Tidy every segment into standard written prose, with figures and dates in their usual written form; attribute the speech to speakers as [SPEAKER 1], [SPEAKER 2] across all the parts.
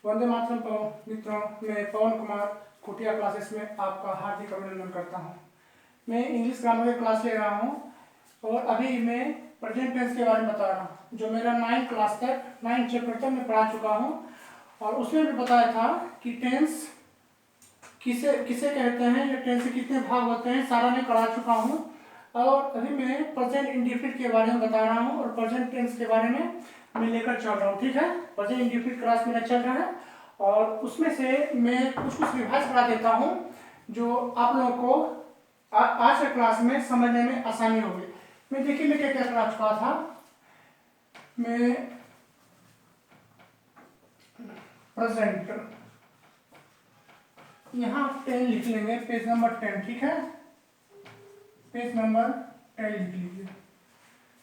[SPEAKER 1] वंदे मातरम मित्रों, मैं पवन कुमार खुटिया क्लासेस में आपका हार्दिक अभिनंदन करता हूं। मैं इंग्लिश ग्रामर की क्लास ले रहा हूं और अभी मैं प्रेजेंट टेंस के बारे में बता रहा हूं, जो मेरा 9 क्लास तक 9 चैप्टर तक मैं पढ़ा चुका हूं। और उसमें भी बताया था कि टेंस किसे किसे कहते हैं या टेंस के कितने भाग होते हैं, सारा मैं करा चुका हूँ। और अभी मैं प्रेजेंट इंडेफिनिट के बारे में बता रहा हूँ और प्रेजेंट टेंस के बारे में मैं लेकर चल रहा हूँ। ठीक है, प्रेजेंट इंडेफिनिट क्लास मेरा चल रहा है और उसमें से मैं कुछ रिवाइज करा देता हूँ जो आप लोगों को आज के क्लास में समझने में आसानी होगी। मैं देखिए मैं क्या क्या करा चुका था। मैं प्रेजेंट यहाँ 10 लिख लेंगे, पेज नंबर 10। ठीक है, पेज नंबर 10 लिख लीजिए।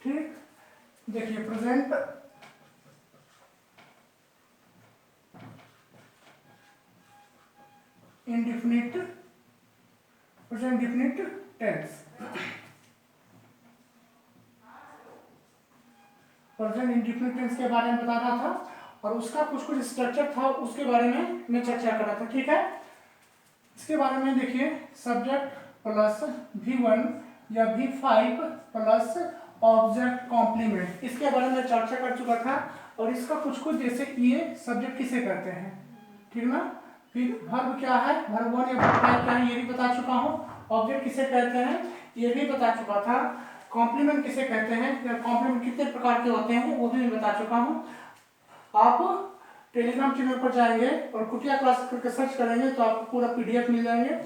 [SPEAKER 1] ठीक, देखिए present indefinite, present indefinite tense. Present indefinite tense के बारे में बता रहा था और उसका कुछ स्ट्रक्चर था, उसके बारे में मैं चर्चा कर रहा था। ठीक है, इसके बारे में देखिए, सब्जेक्ट प्लस V1 या V5 प्लस ऑब्जेक्ट कॉम्प्लीमेंट, इसके बारे में चर्चा कर चुका था। और इसका कुछ जैसे ये सब्जेक्ट किसे कहते हैं, ठीक ना। फिर वर्ब क्या है, वर्ब 1 या वर्ब 5 क्या है, ये भी बता चुका हूँ। ऑब्जेक्ट किसे कहते हैं ये भी बता चुका था। कॉम्प्लीमेंट किसे कहते हैं या कॉम्प्लीमेंट कितने प्रकार के होते हैं वो भी मैं बता चुका हूँ। आप टेलीग्राम चैनल पर जाएंगे और खुटिया क्लास करके सर्च करेंगे तो आपको पूरा PDF मिल जाएंगे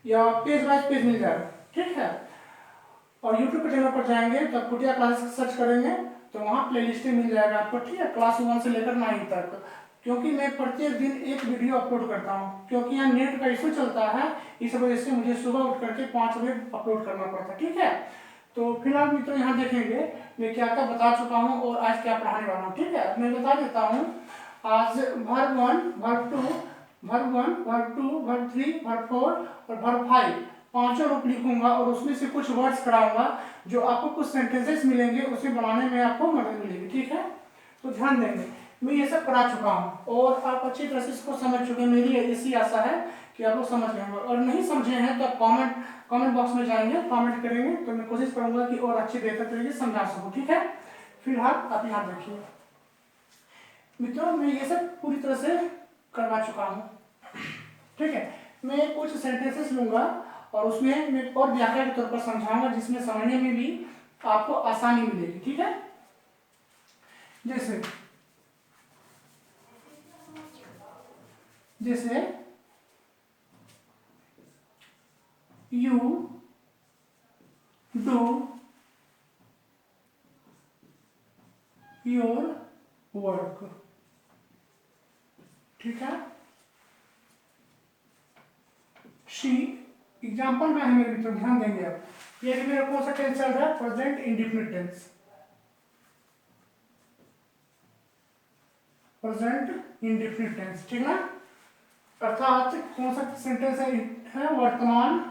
[SPEAKER 1] या पेज वाइज पेज मिल जाएगा। ठीक है, और यूट्यूब के चैनल पर जाएंगे तो आप खुटिया क्लास सर्च करेंगे तो वहाँ प्लेलिस्टें मिल जाएगा आपको। ठीक है, क्लास 1 से लेकर 9 तक, क्योंकि मैं प्रत्येक दिन एक वीडियो अपलोड करता हूँ, क्योंकि यहाँ नेट का इशू चलता है, इस वजह से मुझे सुबह उठ करके 5 बजे अपलोड करना पड़ता है। ठीक है, तो फिलहाल मित्रों यहाँ देखेंगे मैं क्या क्या बता चुका हूँ और आज क्या पढ़ाने वाला हूँ। ठीक है, मैं बता देता हूँ। आज verb 1, verb 2, verb 1, verb 2, verb 3, verb 4 और वर्ब 5 पांचों रूप लिखूंगा और उसमें से कुछ वर्ड्स कराऊंगा जो आपको कुछ सेंटेंसेस मिलेंगे, उसे बनाने में आपको मदद मिलेगी। ठीक है, तो ध्यान देंगे, मैं ये सब पढ़ा चुका हूँ और आप अच्छी तरह से इसको समझ चुके हैं। मेरी ऐसी आशा है कि आप लोग समझ लेंगे, और नहीं समझे हैं तो आप कमेंट बॉक्स में जाएंगे, कमेंट करेंगे तो मैं कोशिश करूंगा कि और अच्छे बेहतर तरीके से समझा सकूँ। ठीक है, फिलहाल आप यहाँ देखिए मित्रों, मैं ये सब पूरी तरह से करवा चुका हूँ। ठीक है, मैं कुछ सेंटेंसेस लूंगा और उसमें मैं और व्याख्या के तौर पर समझाऊंगा, जिसमें समझने में भी आपको आसानी मिलेगी। ठीक है, जैसे यू डू योर वर्क। ठीक है, शी एग्जाम्पल में है मेरे मित्रों, ध्यान देंगे आप। ये भी मेरा कौन सा टेंस चल रहा है, present indefinite tense, present indefinite tense. ठीक है, अर्थात कौन सा सेंटेंस है, वर्तमान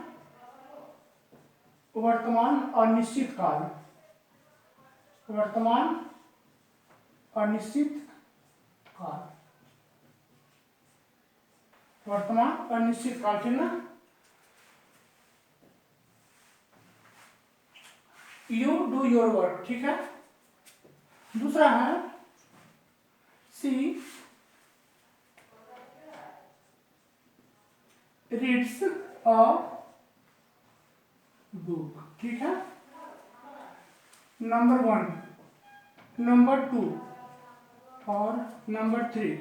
[SPEAKER 1] अनिश्चित काल, वर्तमान अनिश्चित काल, वर्तमान अनिश्चित काल। ठीक ना, यू डू योर वर्क। ठीक है, दूसरा है सी रीड्स अ बुक। ठीक है, नंबर 1, नंबर 2 और नंबर 3,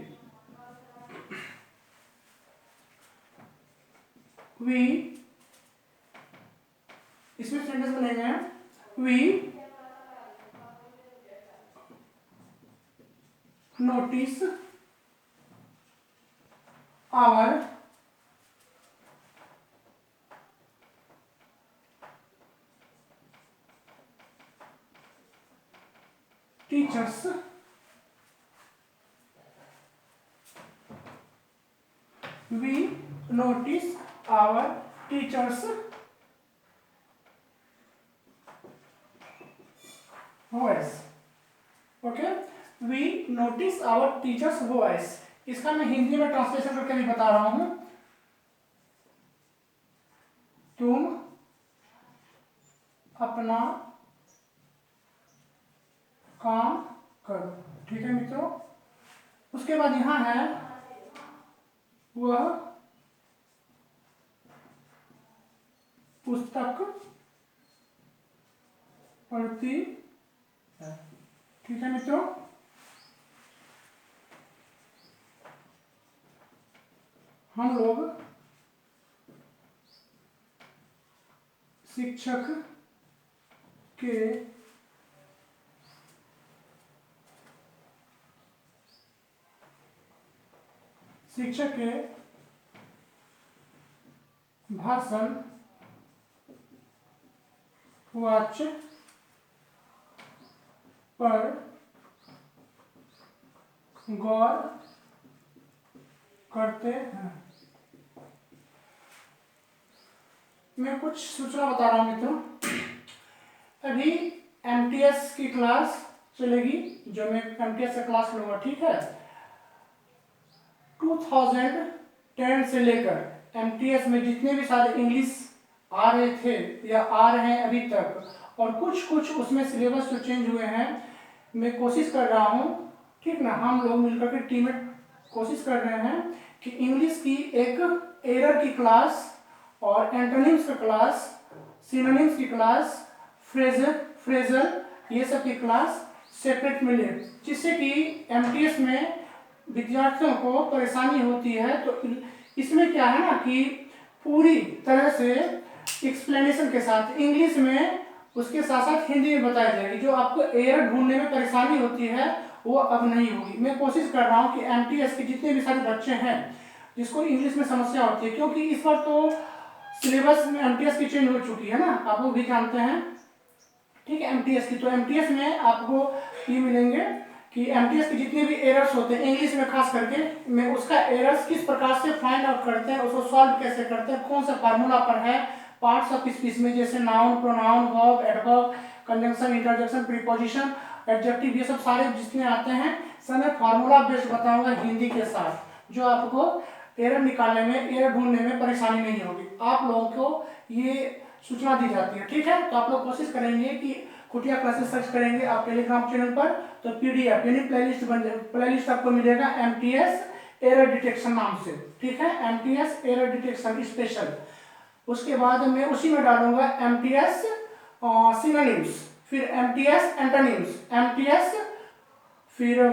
[SPEAKER 1] वी, इसमें सेंटेंस बनेंगे, we notice our teachers we notice our teachers voice. Okay, we notice our teachers voice, इसका मैं हिंदी में ट्रांसलेशन करके भी बता रहा हूं। तुम अपना काम करो। ठीक है मित्रों। उसके बाद यहां है वह पुस्तक पढ़ती है। ठीक है मित्रों। हम लोग शिक्षक के भाषण वाच्य पर गौर करते हैं। मैं कुछ सूचना बता रहा हूं मित्रों। अभी एमटीएस की क्लास चलेगी, जो मैं एमटीएस का क्लास लूंगा। ठीक है। 2010 से लेकर एमटीएस में जितने भी सारे इंग्लिश आ रहे थे या आ रहे हैं अभी तक, और कुछ उसमें सिलेबस जो चेंज हुए हैं, मैं कोशिश कर रहा हूँ, ठीक ना, हम लोग मिलकर के टीम में कोशिश कर रहे हैं कि इंग्लिश की एक एरर की क्लास और एंटोनिम्स का क्लास, सिनोनिम्स की क्लास, फ्रेजल ये सब की क्लास सेपरेट मिले, जिससे कि एमटीएस में विद्यार्थियों को परेशानी होती है। तो इसमें क्या है ना कि पूरी तरह से एक्सप्लेनेशन के साथ इंग्लिश में, उसके साथ साथ हिंदी में बताया जाएगी। जो आपको एरर ढूंढने में परेशानी होती है वो अब नहीं होगी। मैं कोशिश कर रहा हूँ कि एमटीएस के जितने भी सारे बच्चे हैं जिसको इंग्लिश में समस्या होती है, क्योंकि इस बार तो सिलेबस में एमटीएस की चेंज हो चुकी है ना, आप लोग भी जानते हैं। ठीक है। एमटीएस की, तो एमटीएस में आपको ये मिलेंगे कि एमटीएस के जितने भी एरर्स होते हैं इंग्लिश में खास करके, मैं उसका एरर्स किस प्रकार से फाइंड आउट करते हैं, उसको सॉल्व कैसे करते हैं, कौन सा फार्मूला पर है, पार्ट्स ऑफ स्पीच में जैसे noun, pronoun, verb, adverb, conjunction, interjection, preposition, adjective, ये सब सारे जितने आते हैं सब मैं फार्मूला बेस्ड बताऊंगा हिंदी के साथ, जो आपको एरर निकालने में, एरर ढूंढने में परेशानी नहीं होगी। आप लोगों को ये सूचना दी जाती है। ठीक है। तो आप लोग कोशिश करेंगे कि कुटिया क्लासेस सर्च करेंगे आप टेलीग्राम चैनल पर, तो पीडीएफ यानी प्लेलिस्ट आपको मिलेगा एमटीएस एरर डिटेक्शन नाम से। ठीक है। MTS error detection special. उसके बाद मैं उसी में डालूंगा एमटीएस सिनोनिम्स, फिर एमटीएस एंटोनिम्स, एमटीएस फिर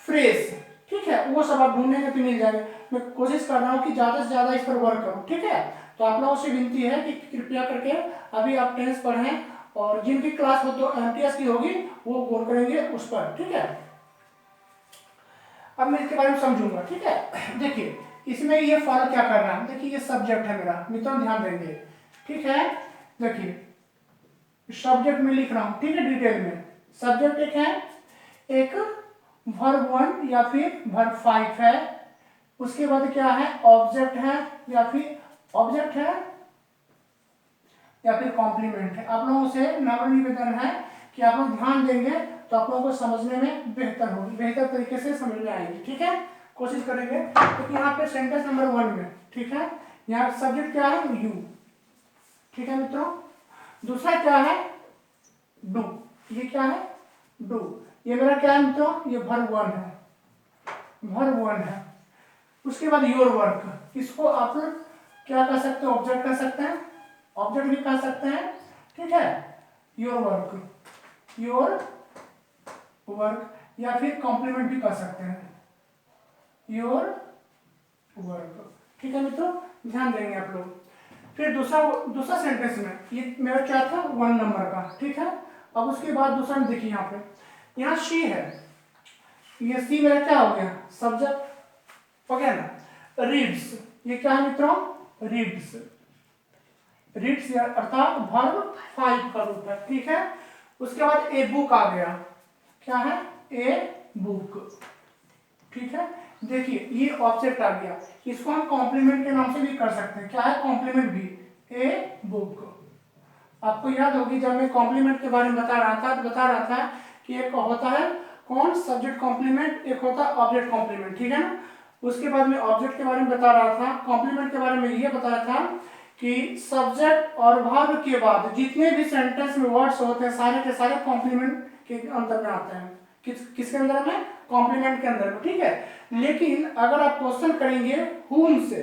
[SPEAKER 1] फ्रेज। ठीक है। वो सब आप ढूंढेंगे तो मिल जाएंगे। मैं कोशिश कर रहा हूँ कि ज्यादा से ज्यादा इस पर वर्क करूँ। ठीक है। तो आप लोगों से विनती है कि कृपया करके अभी आप टेंस पढ़ें, और जिनकी क्लास हो तो एमटीएस की होगी वो गौर करेंगे उस पर। ठीक है। अब मैं इसके बारे में समझूंगा। ठीक है। देखिए इसमें ये फॉलो क्या कर रहा है, देखिए ये सब्जेक्ट है मेरा, मित्रों ध्यान देंगे। ठीक है। देखिए सब्जेक्ट में लिख रहा हूं, ठीक है, डिटेल में। सब्जेक्ट एक है, एक वर्ब 1 या फिर वर्ब 5 है। उसके बाद क्या है, ऑब्जेक्ट है या फिर ऑब्जेक्ट है या फिर कॉम्प्लीमेंट है। आप लोगों से नम्र निवेदन है कि आप लोग ध्यान देंगे तो आप लोगों को समझने में बेहतर होगी, बेहतर तरीके से समझ में आएगी। ठीक है। कोशिश करेंगे। तो यहाँ पे सेंटेंस नंबर 1 में, ठीक है, यहाँ सब्जेक्ट क्या है, यू। ठीक है मित्रों। दूसरा क्या है, डू। ये क्या है, डू। ये मेरा क्या है मित्रों, ये वर्ब 1 है, वर्ब 1 है। उसके बाद योर वर्क, इसको आप क्या कह सकते हैं, ऑब्जेक्ट कह सकते हैं, ऑब्जेक्ट भी कह सकते हैं। ठीक है। योर वर्क, योर वर्क, या फिर कॉम्प्लीमेंट भी कर सकते हैं, योर वर्क। ठीक है मित्रों, ध्यान देंगे आप लोग। फिर दूसरा सेंटेंस में, ये मेरा क्या था, 1 नंबर का। ठीक है। अब उसके बाद दूसरा में देखिए, यहाँ पे यहाँ शी है, ये सी मेरा क्या हो गया, सब्जेक्ट हो गया ना। रीड्स, ये क्या है मित्रों, रीड्स। रीड्स अर्थात वर्ब 5 का रूप है। ठीक है। उसके बाद ए बुक आ गया, क्या है, ए बुक। ठीक है। देखिए ये ऑब्जेक्ट आ गया, इसको हम कॉम्प्लीमेंट के नाम से भी कर सकते हैं। क्या है, कॉम्प्लीमेंट भी, ए बुक। आपको याद होगी जब मैं कॉम्प्लीमेंट के बारे में बता रहा था तो बता रहा था कि एक होता है कौन, सब्जेक्ट कॉम्प्लीमेंट, एक होता है ऑब्जेक्ट कॉम्प्लीमेंट, ठीक है ना। उसके बाद में ऑब्जेक्ट के बारे में बता रहा था, कॉम्प्लीमेंट के बारे में ये बताया था कि सब्जेक्ट और वर्ब के बाद जितने भी सेंटेंस में वर्ड्स होते हैं सारे के सारे कॉम्प्लीमेंट के अंदर में आते हैं। किसके अंदर में, कॉम्प्लीमेंट के अंदर में, ठीक है। लेकिन अगर आप क्वेश्चन करेंगे हुम से,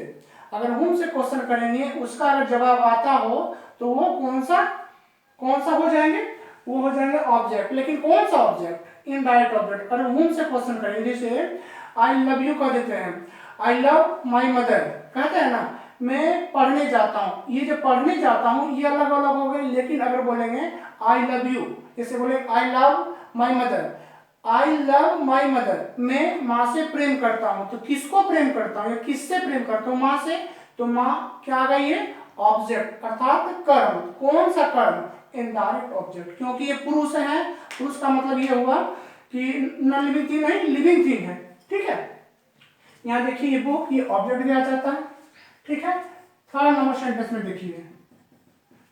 [SPEAKER 1] अगर हुम से क्वेश्चन करेंगे, उसका अगर जवाब आता हो तो वो कौन सा हो जाएंगे, वो हो जाएंगे ऑब्जेक्ट। लेकिन कौन सा ऑब्जेक्ट, इनडायरेक्ट ऑब्जेक्ट। अगर हुम से क्वेश्चन करेंगे, जैसे आई लव यू कह देते हैं, आई लव माई मदर कहते हैं ना, मैं पढ़ने जाता हूँ, ये जो पढ़ने जाता हूँ ये अलग अलग हो गए। लेकिन अगर बोलेंगे आई लव यू, जैसे बोले I love my mother, I love my mother, मैं माँ से प्रेम करता हूँ, तो किसको प्रेम करता हूँ या किससे प्रेम करता हूँ, माँ से। तो माँ क्या आ गई है, ऑब्जेक्ट अर्थात कर्म। कौन सा कर्म, इनडायरेक्ट ऑब्जेक्ट, क्योंकि ये पुरुष है। पुरुष का मतलब ये हुआ कि नॉन लिविंग थिंग नहीं, लिविंग थिंग है, ठीक है। यहाँ देखिए ये बुक, ये ऑब्जेक्ट भी आ जाता है, ठीक है। थर्ड नंबर सेंटेंस में देखिए,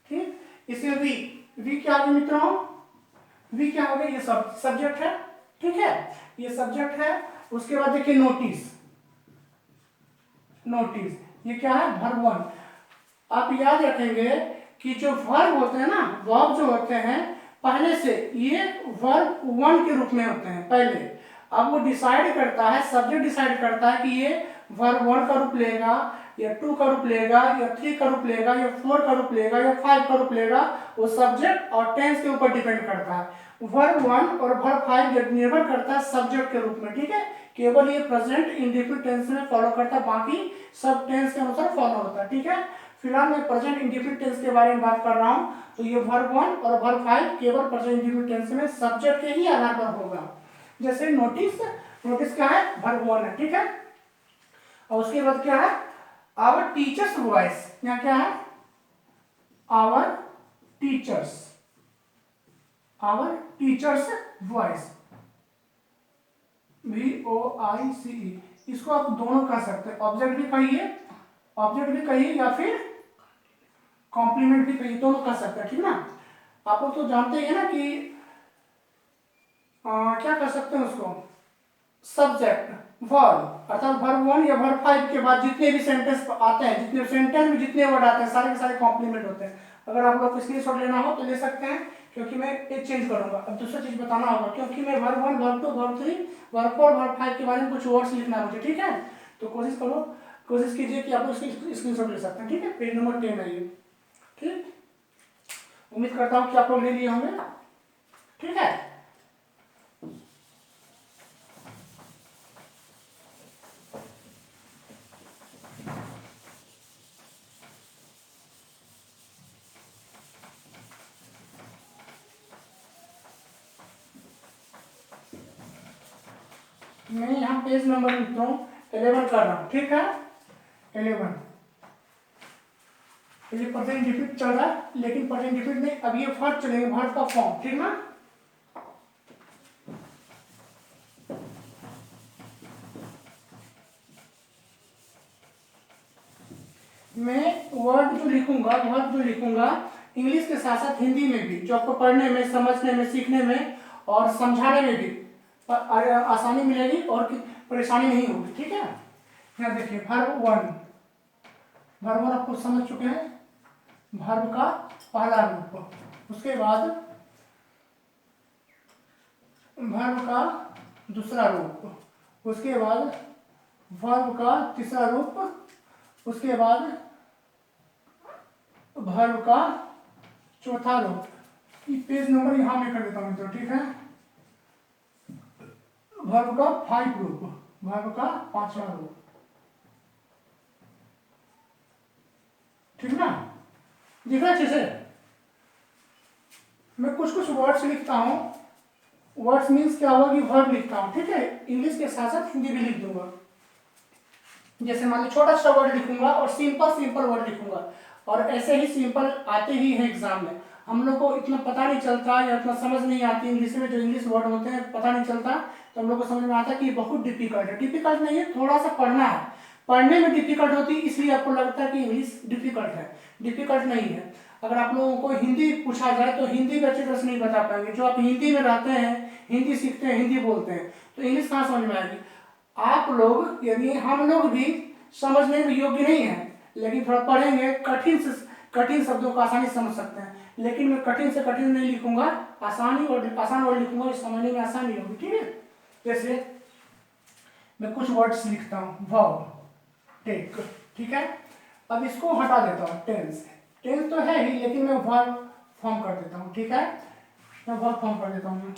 [SPEAKER 1] ठीक, इसमें वी क्या आ गया मित्रों, वी क्या हो गया, ये सब्जेक्ट है, ठीक है, ये सब्जेक्ट है। उसके बाद देखिए नोटिस, नोटिस ये क्या है, वर्ब वन। आप याद रखेंगे कि जो वर्ब होते हैं ना, वर्ब जो होते हैं पहले से ये वर्ब वन के रूप में होते हैं पहले। अब वो डिसाइड करता है, सब्जेक्ट डिसाइड करता है कि ये वर्ब वन का रूप लेगा या टू का रूप लेगा या थ्री का रूप लेगा या फोर का रूप लेगा या फाइव का रूप लेगा। वो सब्जेक्ट और टेंस के ऊपर डिपेंड करता है। वर्ब वन और वर्ब फाइव निर्भर करता है सब्जेक्ट के रूप में, ठीक है। केवल ये प्रेजेंट इंडेफिनिट टेंस में फॉलो करता है, बाकी सब टेंस के अनुसार फॉलो होता है, ठीक है। फिलहाल मैं प्रेजेंट इंडेफिनिट टेंस के बारे में बात कर रहा हूँ। तो ये वर्ब वन और वर्ब फाइव केवल प्रेजेंट इंडेफिनिट टेंस में सब्जेक्ट के ही आधार पर होगा। जैसे नोटिस, नोटिस क्या है, वर्ब वन है, ठीक है। और उसके बाद क्या है, आवर टीचर्स वॉइस, यहाँ क्या है, our teachers, our teachers voice, VOICE। इसको आप दोनों कह सकते हैं, ऑब्जेक्ट भी कहिए, ऑब्जेक्ट भी कहिए या फिर कॉम्प्लीमेंट भी कहिए, दोनों कह सकते हैं, ठीक ना। आप लोग तो जानते हैं ना कि क्या कर सकते हैं उसको, सब्जेक्ट वर्ब, अर्थात वर्ब वन या वर्ब फाइव के बाद जितने भी सेंटेंस आते हैं, जितने सेंटेंस में जितने वर्ड आते हैं सारे के सारे कॉम्प्लीमेंट होते हैं। अगर आप लोग को स्क्रीनशॉट लेना हो तो ले सकते हैं, क्योंकि मैं पेज चेंज करूंगा। अब दूसरा चीज बताना होगा, क्योंकि मैं verb one, verb two, verb three, verb four, verb five के बारे में कुछ वर्ड्स लिखना है मुझे, ठीक है। तो कोशिश करो, कोशिश कीजिए कि आप लोग स्क्रीनशॉट ले सकते हैं, ठीक है। पेज नंबर 10 है ये, ठीक। उम्मीद करता हूँ कि आप लोग ले लिए होंगे, ठीक है। मैं यहाँ पेज नंबर लिखता हूँ 11 कर रहा हूँ, ठीक है, 11। ये प्रेजेंट इंडेफिनिट चल रहा है, लेकिन प्रेजेंट इंडेफिनिट में अब ये वर्ब चलेंगे, वर्ब का फॉर्म, ठीक ना। मैं वर्ड जो लिखूंगा, वर्ब जो लिखूंगा इंग्लिश के साथ साथ हिंदी में भी, जो आपको पढ़ने में, समझने में, सीखने में और समझाने में भी आसानी मिलेगी और परेशानी नहीं होगी, ठीक है। यहाँ देखिए वर्ब वन, वर्ब वन आपको समझ चुके हैं, वर्ब का पहला रूप, उसके बाद वर्ब का दूसरा रूप, उसके बाद वर्ब का तीसरा रूप, उसके बाद वर्ब का चौथा रूप। पेज नंबर यहां में कर देता हूं तो, ठीक है। वर्ब का 5 रूप, वर्ब का 5वां रूप, ठीक ना। दिख रहा है अच्छे से। मैं कुछ कुछ वर्ड्स लिखता हूँ, वर्ड्स मीन्स क्या हुआ कि वर्ब लिखता हूँ, ठीक है। इंग्लिश के साथ साथ हिंदी भी लिख दूंगा। जैसे मान लो छोटा सा वर्ड लिखूंगा और सिंपल सिंपल वर्ड लिखूंगा, और ऐसे ही सिंपल आते ही है एग्जाम में। हम लोग को इतना पता नहीं चलता या इतना समझ नहीं आती इंग्लिश में, जो इंग्लिश वर्ड होते हैं पता नहीं चलता, तो हम लोग को समझ में आता है कि बहुत डिफिकल्ट है। डिफिकल्ट नहीं है, थोड़ा सा पढ़ना है, पढ़ने में डिफिकल्ट होती है, इसलिए आपको लगता है कि इंग्लिश डिफिकल्ट है। डिफिकल्ट नहीं है। अगर आप लोगों को हिंदी पूछा जाए तो हिंदी का अच्छी तरह से नहीं बता पाएंगे। जो आप हिंदी में रहते हैं, हिंदी सीखते हैं, हिंदी बोलते हैं, तो इंग्लिश कहाँ समझ में आएगी। आप लोग यानी हम लोग भी समझने में योग्य नहीं है, लेकिन थोड़ा पढ़ेंगे, कठिन शब्दों को आसानी से समझ सकते हैं। लेकिन मैं कठिन से कठिन नहीं लिखूंगा, आसान वर्ड लिखूंगा, समझने में आसानी होगी, ठीक है। जैसे मैं कुछ वर्ड्स लिखता हूँ, वर्ब, टेक, ठीक है। अब इसको हटा देता हूँ, टेंस तो है ही, लेकिन मैं वर्ब फॉर्म कर देता हूँ, ठीक है। मैं वर्ब फॉर्म कर देता हूँ,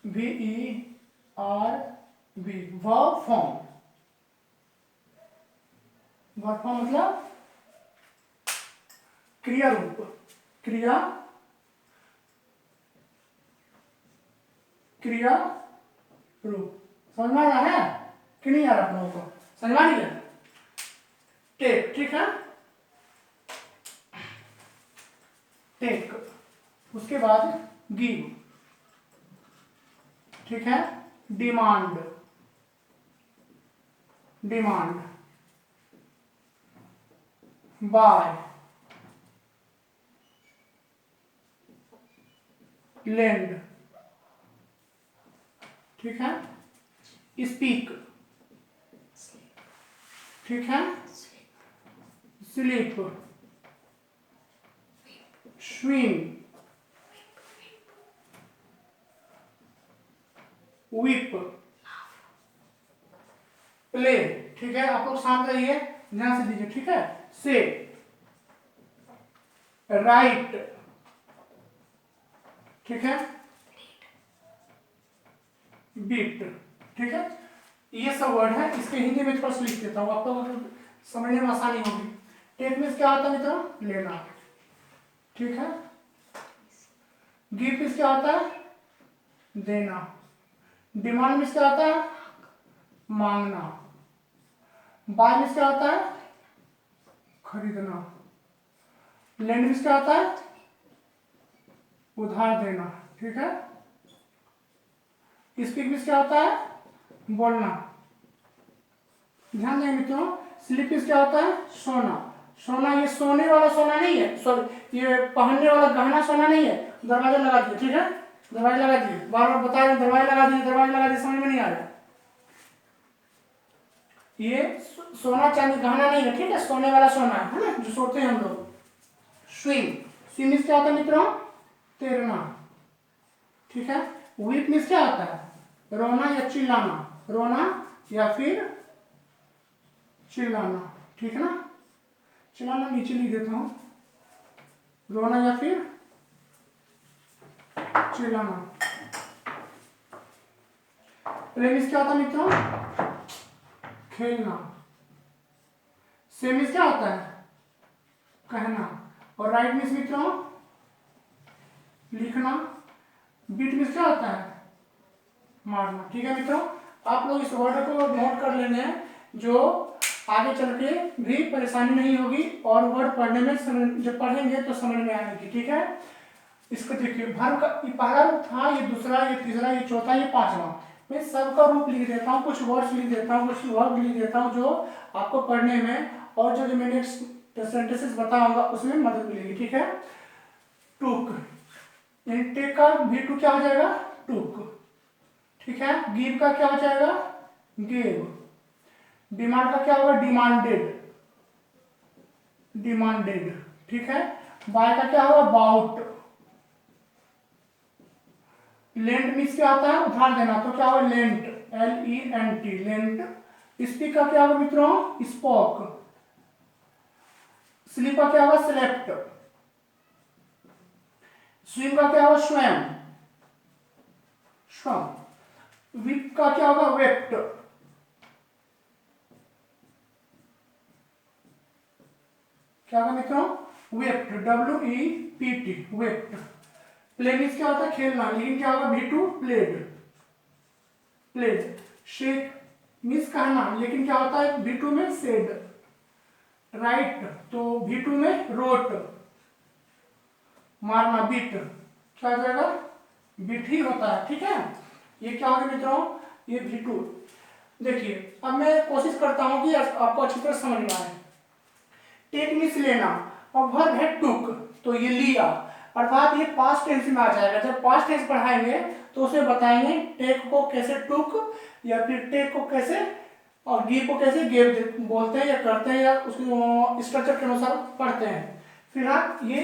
[SPEAKER 1] VERB, verb form. Verb form मतलब क्रिया रूप, क्रिया रूप। समझ में आ रहा है कि नहीं आ रहा आप लोगों को, समझ में आ रही है। टेक, ठीक है, टेक। उसके बाद गिव, ठीक है। डिमांड, बाय, लेंड, ठीक है। स्पीक, ठीक है। स्लीप, स्विम, वीप, प्ले, ठीक है। आप लोग शांत रहिए, ध्यान से दीजिए, ठीक है। से, राइट, ठीक है। बीट, ठीक है। ये सब वर्ड है, इसके हिंदी में थोड़ा सा लिख देता हूँ, आप लोगों को समझने में आसानी होगी। टेक मीन्स क्या होता है मित्रों, लेना, ठीक है। गिव मीन्स क्या होता है, देना। डिमांड मीन्स क्या होता है, मांगना। बाय मीन्स क्या होता है, खरीदना। लेंड मीन्स क्या होता है, उधार देना, ठीक है। स्पीक मीन्स क्या होता है, बोलना। ध्यान दें मित्रों। स्लीप मीन्स क्या होता है, सोना। सोना ये सोने वाला सोना नहीं है, सॉरी ये पहनने वाला गहना सोना नहीं है। दरवाजा लगा दिए, ठीक है, दरवाजा लगा दिए, बार बार बता रहे दरवाजा लगा दिए, समझ में नहीं आ रहा। ये सोना चांदी गहना नहीं है, ठीक है, सोने वाला सोना है ना, जो सोते हैं हम लोग। स्विम, स्विम मीन्स क्या होता है मित्रों, तैरना, ठीक है। वीप मीन्स क्या होता है, रोना या चिल्लाना, रोना या फिर चिल्लाना, ठीक है ना। चिल्लाना नीचे लिख देता हूं, रोना या फिर चिल्लाना। प्ले मीन्स क्या होता है मित्रों, खेलना। से मीन्स क्या होता है, कहना। और राइट मीन्स मित्रों लिखना। बीट मीन्स क्या होता है, मारना, ठीक है मित्रों। आप लोग इस वर्ड को नोट कर लेंगे, जो आगे चल के भी परेशानी नहीं होगी, और वर्ड पढ़ने में जब पढ़ेंगे तो समझ में आएगी, ठीक है। इसको देखिए, वर्ब का पहला रूप था, ये दूसरा, ये तीसरा, ये चौथा, ये पांचवा। मैं सबका रूप लिख देता हूँ, कुछ वर्ड्स लिख देता हूँ, कुछ वर्ब लिख देता हूँ, जो आपको पढ़ने में और जो मैं नेक्स्ट सेंटेंसेस बताऊंगा उसमें मदद मिलेगी, ठीक है। टुक, टेक का V2 क्या हो जाएगा, टुक, ठीक है। गिव का क्या हो जाएगा, गिव। डिमांड का क्या होगा, डिमांडेड, ठीक है। बाय का क्या होगा, बाउट। लेंट मीन्स क्या होता है, उधार देना, तो क्या होगा, लेंट, LENT, लेंट। स्पीक का क्या होगा मित्रों, स्पोक। स्लीप का क्या होगा, स्लेप्ट। स्विम का क्या होगा, स्वयं। वीप का क्या होगा, वेप्ट। क्या होगा मित्रों, wept, WEPT, wept. Play means क्या होता है, खेलना, लेकिन क्या होगा, V2, प्लेड। शेक मीन्स कहना, लेकिन क्या होता है, V2 में सेड। राइट, तो V2 में रोट। मारना, बीट, क्या हो जाएगा, बीट ही होता है, ठीक है। ये क्या होगा मित्रों, ये V2। देखिए अब मैं कोशिश करता हूं कि आपको अच्छी तरह समझ में आए। टेक मीन्स लेना, और वर्ब है टुक, तो ये लिया, अर्थात ये पास्ट टेंस में आ जाएगा। जब पास्ट टेंस पढ़ाएंगे तो उसमें बताएंगे टेक को कैसे टुक, या फिर टेक को कैसे, और गिव को कैसे गिव बोलते हैं या करते हैं, या उसको स्ट्रक्चर के अनुसार पढ़ते हैं। फिलहाल ये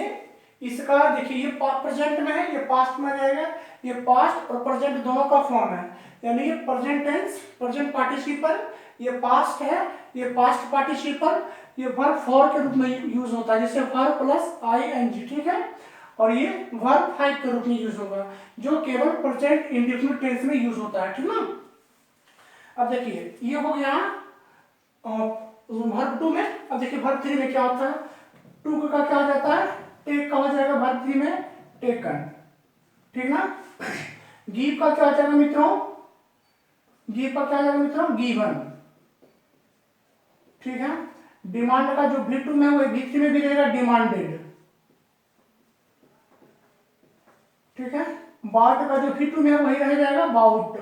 [SPEAKER 1] इसका देखिए, ये प्रेजेंट में है, ये पास्ट में जाएगा, ये पास्ट और प्रेजेंट दोनों का फॉर्म है, यानी ये प्रेजेंट टेंस, प्रेजेंट पार्टिसिपल, ये पास्ट है, ये पास्ट पार्टिसिपल, ये वर्ब फॉर के रूप में यूज होता है, जैसे वर्ब प्लस आईएनजी, ठीक है। और ये वर्ब फाइव के रूप में यूज होगा, जो केवल प्रेजेंट इंडेफिनिट टेंस में यूज होता है, ठीक ना। अब देखिए ये हो गया वर्ब टू में। अब देखिए वर्ब थ्री में क्या होता है, टू का क्या हो जाता है, टेक का हो जाएगा वर्ब थ्री में टेकन, ठीक ना। गिव का क्या हो जाएगा मित्रों, गिव का क्या हो जाएगा मित्रों, गिवन, ठीक है। डिमांड का जो V2 में वो V3 में भी रहेगा डिमांडेड, ठीक है। बाउट का जो V2 में वही रह जाएगा बाउट,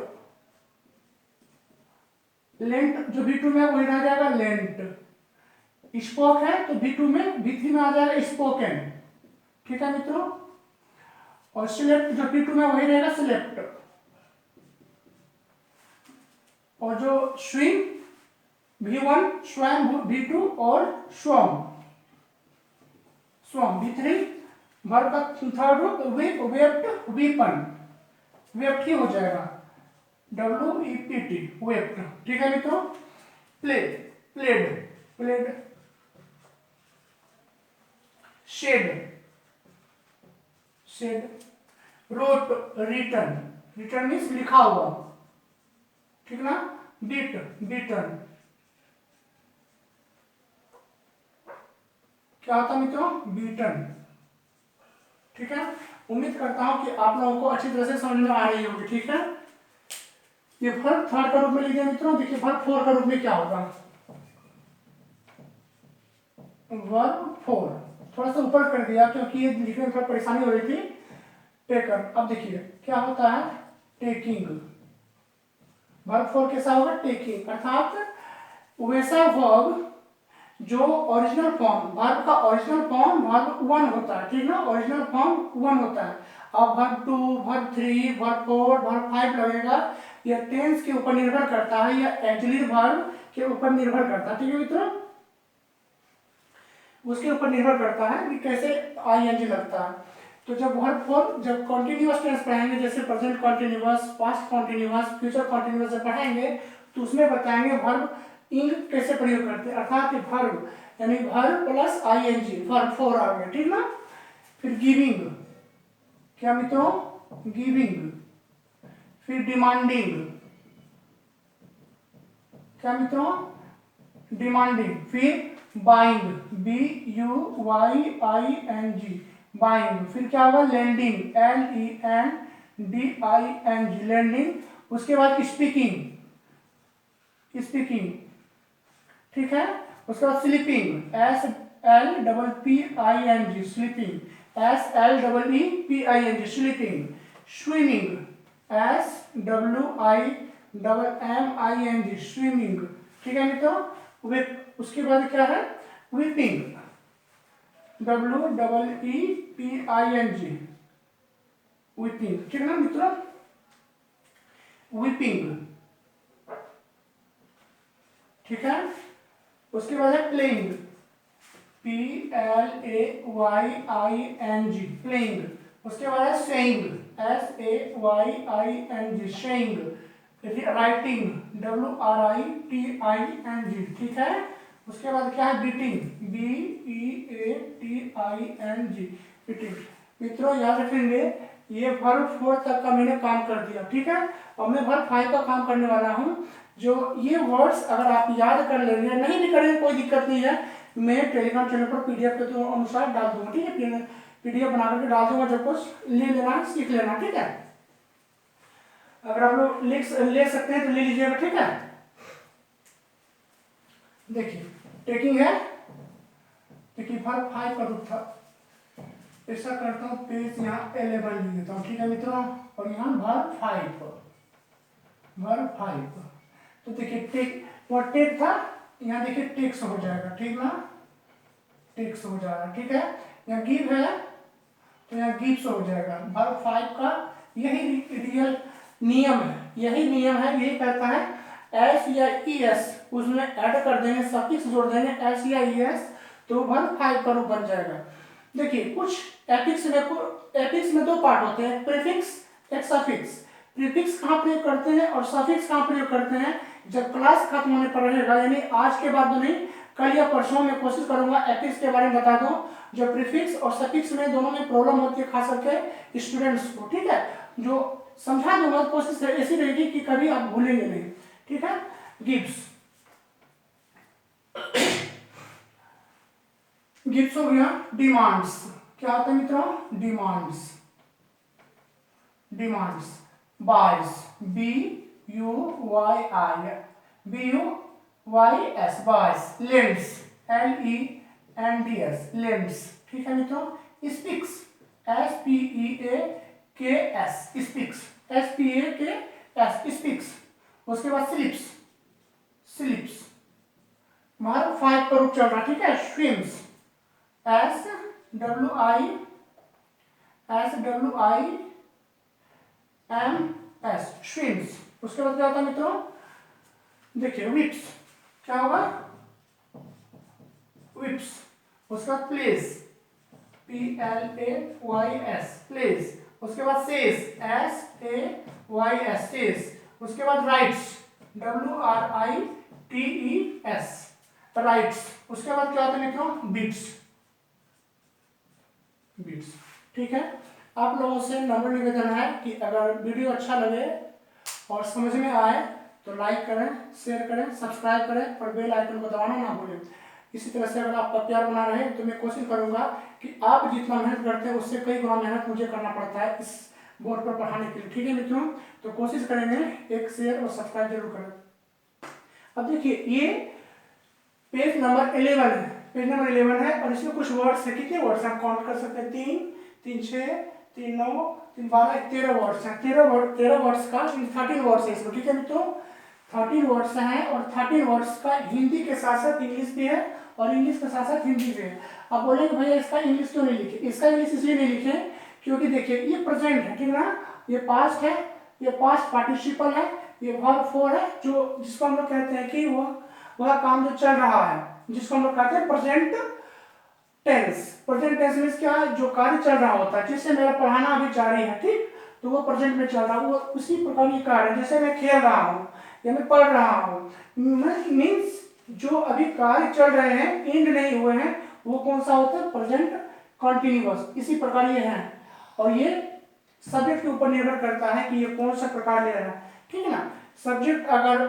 [SPEAKER 1] लेंट जो V2 में वही रह जाएगा लेंट, स्पोक है तो V2 में V3 में आ जाएगा स्पोकन, ठीक है मित्रों। और सिलेक्ट जो V2 में वही रहेगा सिलेक्ट, और जो स्विम V1, स्वयं V2 और स्वम स्वम V3। वर्ब का थर्ड रूप विप, वेप्ट, वीपन, वेप्ट ही हो जाएगा WEPT, वेप्ट, ठीक है मित्रों। Played, played, played, shed, shed, wrote, return, return means लिखा हुआ, ठीक ना। बीट, बीटन, क्या होता है मित्रों, बीटन, ठीक है। उम्मीद करता हूं कि आप लोगों को अच्छी तरह से समझ में आ रही होगी, ठीक है। ये वर्ब थर्ड का रूप में लीजिए मित्रों। देखिए वर्ब फोर का रूप में क्या होगा, वर्ब फोर थोड़ा सा ऊपर कर दिया क्योंकि ये लिखने में थोड़ा परेशानी हो रही थी। टेकर, अब देखिए क्या होता है, टेकिंग, वर्ब फोर कैसा होगा, टेकिंग, अर्थात वैसा वर्ब जो ओरिजिनल फॉर्म, वर्ब का ओरिजिनल फॉर्म वर्ब वन होता है, ठीक ना, ओरिजिनल फॉर्म वन होता है। अब verb two, verb three, verb four, verb five लगेगा, यह टेंस के ऊपर निर्भर करता है या एक्चुअली वर्ब के ऊपर निर्भर करता है, ठीक है मित्रों। उसके ऊपर निर्भर करता है कि कैसे आईएनजी लगता है। तो जब वर्ब फोर, जब कॉन्टिन्यूअस टेंस पढ़ाएंगे, जैसे present continuous, past continuous, future continuous जब पढ़ाएंगे तो उसमें बताएंगे वर्ब इंग कैसे प्रयोग करते हैं, अर्थात वर्ब यानी verb plus ING, verb four आ गया, ठीक ना। फिर गिविंग, क्या मित्रों, गिविंग। फिर डिमांडिंग, क्या मित्रों, डिमांडिंग। फिर बाइंग, BUYING, बाइंग। फिर क्या होगा, लैंडिंग, LENDING, लैंडिंग। उसके बाद स्पीकिंग, स्पीकिंग, ठीक है। उसके बाद sleeping, SLPPING, sleeping, SLEEPING, sleeping. Swimming, SWIMMING, swimming, ठीक है मित्रों। विप, उसके बाद क्या है, विपिंग, WEEPING, विपिंग, ठीक है ना मित्रों, विपिंग, ठीक है। उसके बाद है प्लेइंग, PLAYING, प्लेइंग। उसके बाद है saying, SAYING, saying. Writing, WRITING, ठीक है। उसके बाद क्या है, बीटिंग, BEATING, बीटिंग। मित्रों याद रखेंगे, ये वर्ब फोर तक का मैंने काम कर दिया, ठीक है। और मैं वर्ब फाइव का काम करने वाला हूँ। जो ये वर्ड्स अगर आप याद कर लेंगे, नहीं भी करेंगे कोई दिक्कत नहीं है, मैं टेलीग्राम चैनल पर PDF के तो अनुसार डाल दूंगा, ठीक है। PDF बना करके डाल दूंगा, जब कुछ ले लेना, सीख लेना, ठीक है। अगर आप लोग ले सकते हैं तो ले लीजिएगा, ठीक है। देखिए टेकिंग है, देखिए वर्ब फाइव का रूप था, ऐसा करता हूँ, पेज यहाँ 11 लिख देता हूँ, ठीक है मित्रों। और यहाँ वर्ब फाइव, वर्ब फाइव। तो देखिए टेक, वह टेक था, यहाँ देखिए टेक्स हो जाएगा, ठीक ना, टिक्स हो जाएगा, ठीक है। यहाँ गिव है तो यहाँ गिव्स हो जाएगा। वर्ब 5 का यही रियल नियम है, यही नियम है, यही कहता है एस या ई एस उसमें ऐड कर देंगे, सफिक्स जोड़ देंगे एस या ई एस, तो वर्ब 5 का रूप बन जाएगा। देखिए कुछ एपिक्स में दो पार्ट होते हैं, प्रीफिक्स एक सफिक्स। प्रीफिक्स कहाँ प्रयोग करते हैं और सफिक्स कहाँ प्रयोग करते हैं, जब क्लास खत्म होने पर रहेगा, यानी आज के बाद तो नहीं, कल या परसों में कोशिश करूंगा एपिक्स के बारे में बता दूं। जो प्रीफिक्स और सफिक्स में दोनों में प्रॉब्लम होती है खास करके स्टूडेंट्स को, ठीक है, जो समझा दूंगा, कोशिश ऐसी रहेगी कि कभी आप भूलेंगे नहीं, ठीक है। गिव्स गिव्स हो गया। डिमांड्स क्या होता है मित्रों, demands, demands buys, B U Y I, B U Y S buys. Lends, L E N D S, lends, ठीक है मित्रों। Speaks, S P E A K S, speaks, S P A K S, speaks. उसके बाद slips, slips हमारा 5 का रूप चल रहा है, ठीक है। Swims, S W I am S, swims. उसके बाद क्या होता है मित्रों, देखिए विप्स, क्या होगा, विप्स। उसके बाद plays, P L A Y S, plays. उसके बाद says, S A Y S, says. उसके बाद writes, W R I T E S, writes. उसके बाद क्या होता है मित्रों, बिट्स, बिट्स, ठीक है। आप लोगों से नम्र निवेदन है कि अगर वीडियो अच्छा लगे और समझ में आए तो लाइक करें, शेयर करें, सब्सक्राइब करें और बेल आइकन को दबाना ना भूलें। इसी तरह से अगर आपका प्यार बना रहे तो मैं कोशिश करूंगा कि आप जितना मेहनत करते हैं उससे कई गुना मेहनत मुझे करना पड़ता है इस बोर्ड पर पढ़ाने के लिए, ठीक है मित्रों। तो कोशिश करेंगे, एक शेयर और सब्सक्राइब जरूर करें। अब देखिए ये पेज नंबर 11 है, पेज नंबर 11 है और इसमें कुछ वर्ड्स है। कितने वर्ड्स आप काउंट कर सकते हैं, 3 3 6 3 9 3 12 13 वर्ड्स हैं। 13 वर्ड्स का 13 वर्ड्स है इसमें, ठीक है मित्रों। 13 वर्ड्स हैं और 13 वर्ड्स का हिंदी के साथ साथ इंग्लिश भी है और इंग्लिश के साथ साथ हिंदी भी है। आप बोलेंगे भैया इसका इंग्लिश क्यों नहीं लिखे, इसका इंग्लिश इसलिए नहीं लिखे क्योंकि देखिए ये प्रेजेंट है, ठीक ना, ये पास्ट है, ये पास्ट पार्टिसिपल है, ये वर्ब 4 है, जो जिसको हम लोग कहते हैं कि वह काम जो चल रहा है, जिसको हम लोग कहते हैं present tense. Present tense means क्या है, जो कार्य चल रहा होता है, जिससे मेरा पढ़ाना अभी जारी है, ठीक, तो वो प्रेजेंट में चल रहा है, वो उसी प्रकार की कार्य, जैसे मैं खेल रहा हूँ या मैं पढ़ रहा हूँ, मीन्स जो अभी कार्य चल रहे हैं, एंड नहीं हुए हैं, वो कौन सा होता है, प्रेजेंट कॉन्टिन्यूअस। इसी प्रकार ये है और ये सब्जेक्ट के ऊपर निर्भर करता है कि ये कौन सा प्रकार ले रहा है, ठीक है ना। सब्जेक्ट अगर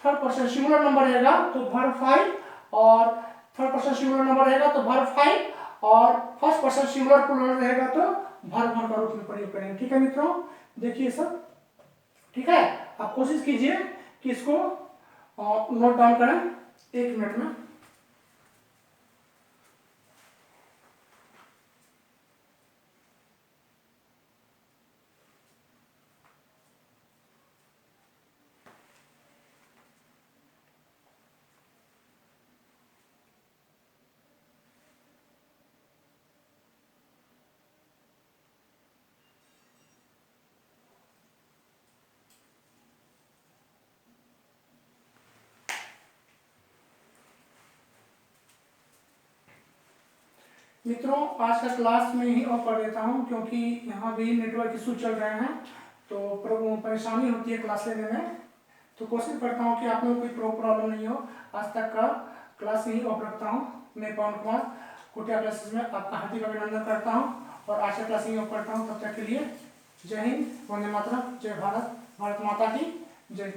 [SPEAKER 1] थर्ड पर्सन सिंगुलर नंबर रहेगा तो वर्ब 5 और थर्ड पर्सन सिंगुलर नंबर रहेगा तो वर्ब 5 और फर्स्ट पर्सन सिंगुलर प्लूरल रहेगा तो वर्ब 1 का रूप में प्रयोग करेंगे, ठीक है मित्रों। देखिए सब ठीक है, आप कोशिश कीजिए कि इसको नोट डाउन करें 1 मिनट में। मित्रों आज का क्लास में ही ऑफ कर देता हूं क्योंकि यहाँ भी नेटवर्क इशू चल रहे हैं तो परेशानी होती है क्लास लेने में। तो कोशिश करता हूं कि आप लोगों को कोई प्रॉब्लम नहीं हो। आज तक का क्लास यही ऑफ रखता हूं। मैं पवन कुमार कुटिया क्लासेस में आपका हार्दिक अभिनंदन करता हूं और आज का क्लास यही ऑफ करता हूं। तब तक के लिए जय हिंद, वंदे मातरम, जय भारत, भारत माता की जय।